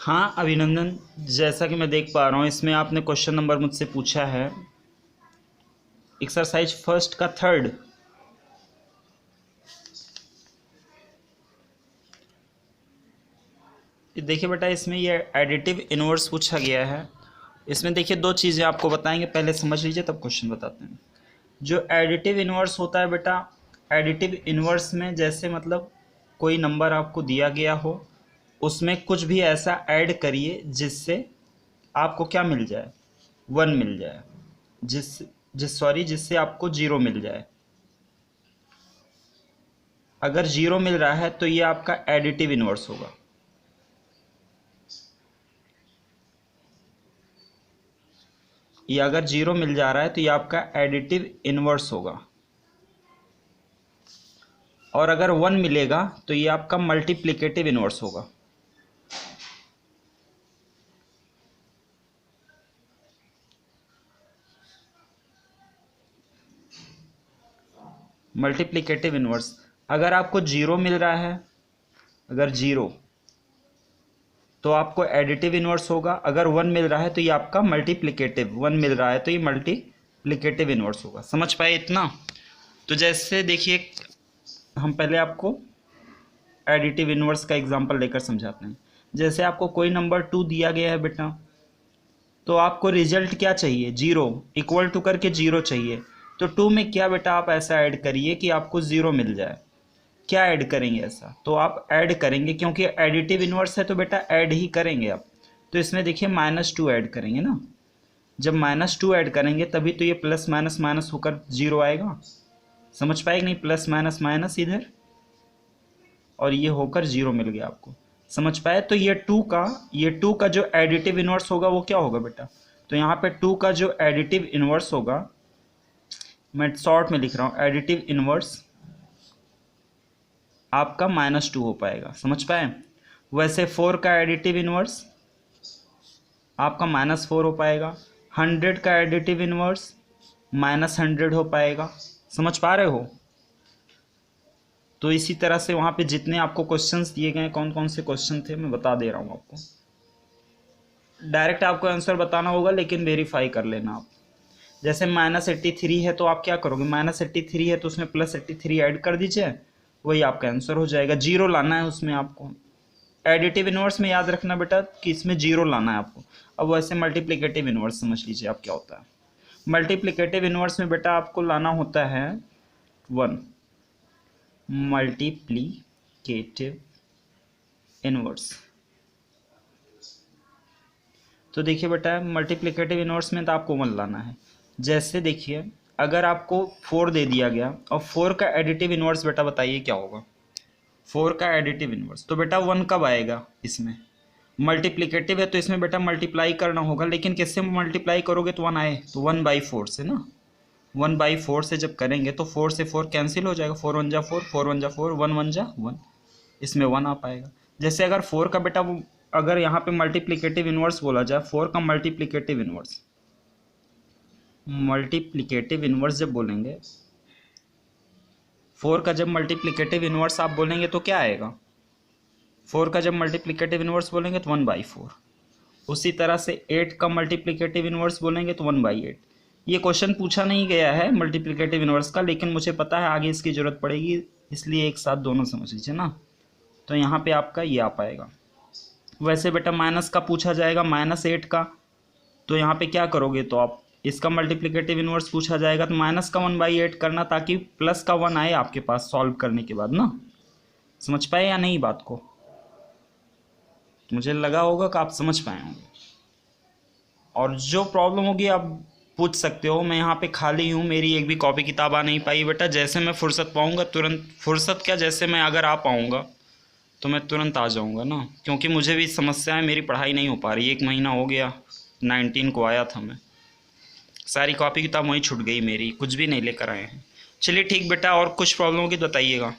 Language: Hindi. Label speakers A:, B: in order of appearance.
A: हाँ अभिनंदन, जैसा कि मैं देख पा रहा हूँ इसमें आपने क्वेश्चन नंबर मुझसे पूछा है एक्सरसाइज फर्स्ट का थर्ड। देखिए बेटा, इसमें ये एडिटिव इनवर्स पूछा गया है। इसमें देखिए दो चीज़ें आपको बताएंगे, पहले समझ लीजिए तब क्वेश्चन बताते हैं। जो एडिटिव इनवर्स होता है बेटा, एडिटिव इनवर्स में जैसे मतलब कोई नंबर आपको दिया गया हो, उसमें कुछ भी ऐसा ऐड करिए जिससे आपको क्या मिल जाए, 1 मिल जाए, जिससे आपको 0 मिल जाए। अगर 0 मिल रहा है तो ये आपका एडिटिव इनवर्स होगा। ये अगर 0 मिल जा रहा है तो ये आपका एडिटिव इनवर्स होगा, और अगर 1 मिलेगा तो ये आपका मल्टीप्लिकेटिव इनवर्स होगा। मल्टीप्लिकेटिव इनवर्स, अगर आपको 0 मिल रहा है, अगर 0 तो आपको एडिटिव इनवर्स होगा। अगर 1 मिल रहा है तो ये आपका मल्टीप्लिकेटिव, 1 मिल रहा है तो ये मल्टीप्लिकेटिव इनवर्स होगा। समझ पाए इतना? तो जैसे देखिए, हम पहले आपको एडिटिव इनवर्स का एग्जांपल लेकर समझाते हैं। जैसे आपको कोई नंबर 2 दिया गया है बेटा, तो आपको रिजल्ट क्या चाहिए, 0 इक्वल टू करके 0 चाहिए। तो 2 में क्या बेटा आप ऐसा ऐड करिए कि आपको 0 मिल जाए। क्या ऐड करेंगे ऐसा? तो आप ऐड करेंगे, क्योंकि एडिटिव इनवर्स है तो बेटा ऐड ही करेंगे आप। तो इसमें देखिए -2 ऐड करेंगे ना। जब -2 ऐड करेंगे तभी तो ये प्लस माइनस माइनस होकर 0 आएगा। समझ पाएगा नहीं? प्लस माइनस माइनस इधर, और ये होकर 0 मिल गया आपको। समझ पाए? तो ये 2 का जो एडिटिव इनवर्स होगा वो क्या होगा बेटा? तो यहाँ पे 2 का जो एडिटिव इनवर्स होगा, मैं शॉर्ट में लिख रहा हूँ, एडिटिव इनवर्स आपका -2 हो पाएगा। समझ पाए? वैसे 4 का एडिटिव इनवर्स आपका -4 हो पाएगा। 100 का एडिटिव इनवर्स -100 हो पाएगा। समझ पा रहे हो? तो इसी तरह से वहाँ पे जितने आपको क्वेश्चंस दिए गए, कौन कौन से क्वेश्चन थे मैं बता दे रहा हूँ आपको। डायरेक्ट आपको आंसर बताना होगा, लेकिन वेरीफाई कर लेना आप। जैसे -83 है तो आप क्या करोगे, -83 है तो उसमें +83 ऐड कर दीजिए, वही आपका आंसर हो जाएगा। 0 लाना है उसमें आपको। एडिटिव इनवर्स में याद रखना बेटा कि इसमें 0 लाना है आपको। अब वैसे मल्टीप्लिकेटिव इनवर्स समझ लीजिए आप क्या होता है। मल्टीप्लिकेटिव इनवर्स में बेटा आपको लाना होता है 1, मल्टीप्लिकेटिव इनवर्स। तो देखिए बेटा, मल्टीप्लिकेटिव इनवर्स में तो आपको 1 लाना है। जैसे देखिए, अगर आपको 4 दे दिया गया और 4 का एडिटिव इनवर्स बेटा बताइए क्या होगा। 4 का एडिटिव इनवर्स तो बेटा 1 कब आएगा इसमें? मल्टीप्लिकेटिव है तो इसमें बेटा मल्टीप्लाई करना होगा, लेकिन किससे मल्टीप्लाई करोगे तो 1 आए, तो 1/4 से ना। 1/4 से जब करेंगे तो 4 से 4 कैंसिल हो जाएगा, 4 1 जा 4, 4 1 जा 4, 1 1 जा 1, इसमें 1 आ पाएगा। जैसे अगर 4 का बेटा अगर यहाँ पे मल्टीप्लिकेटिव इनवर्स बोला जाए, 4 का मल्टीप्लिकेटिव इनवर्स जब बोलेंगे, 4 का जब मल्टीप्लिकेटिव इनवर्स आप बोलेंगे तो क्या आएगा? 4 का जब मल्टीप्लिकेटिव इनवर्स बोलेंगे तो 1/4। उसी तरह से 8 का मल्टीप्लिकेटिव इनवर्स बोलेंगे तो 1/8। ये क्वेश्चन पूछा नहीं गया है मल्टीप्लिकेटिव इनवर्स का, लेकिन मुझे पता है आगे इसकी ज़रूरत पड़ेगी, इसलिए एक साथ दोनों समझ लीजिए ना। तो यहाँ पे आपका ये आ पाएगा। वैसे बेटा माइनस का पूछा जाएगा, -8 का, तो यहाँ पे क्या करोगे, तो आप इसका मल्टीप्लिकेटिव इनवर्स पूछा जाएगा तो माइनस का 1/8 करना, ताकि प्लस का 1 आए आपके पास सॉल्व करने के बाद ना। समझ पाए या नहीं बात को? मुझे लगा होगा कि आप समझ पाए होंगे। और जो प्रॉब्लम होगी आप पूछ सकते हो, मैं यहाँ पे खाली हूँ, मेरी एक भी कॉपी किताब आ नहीं पाई बेटा। जैसे मैं फुर्सत पाऊँगा तुरंत, फुर्सत क्या, जैसे मैं अगर आ पाऊँगा तो मैं तुरंत आ जाऊँगा ना, क्योंकि मुझे भी समस्या है, मेरी पढ़ाई नहीं हो पा रही। 1 महीना हो गया, 19 को आया था मैं, सारी कॉपी किताब वहीं छूट गई मेरी, कुछ भी नहीं लेकर आए हैं। चलिए ठीक बेटा, और कुछ प्रॉब्लम होगी तो बताइएगा।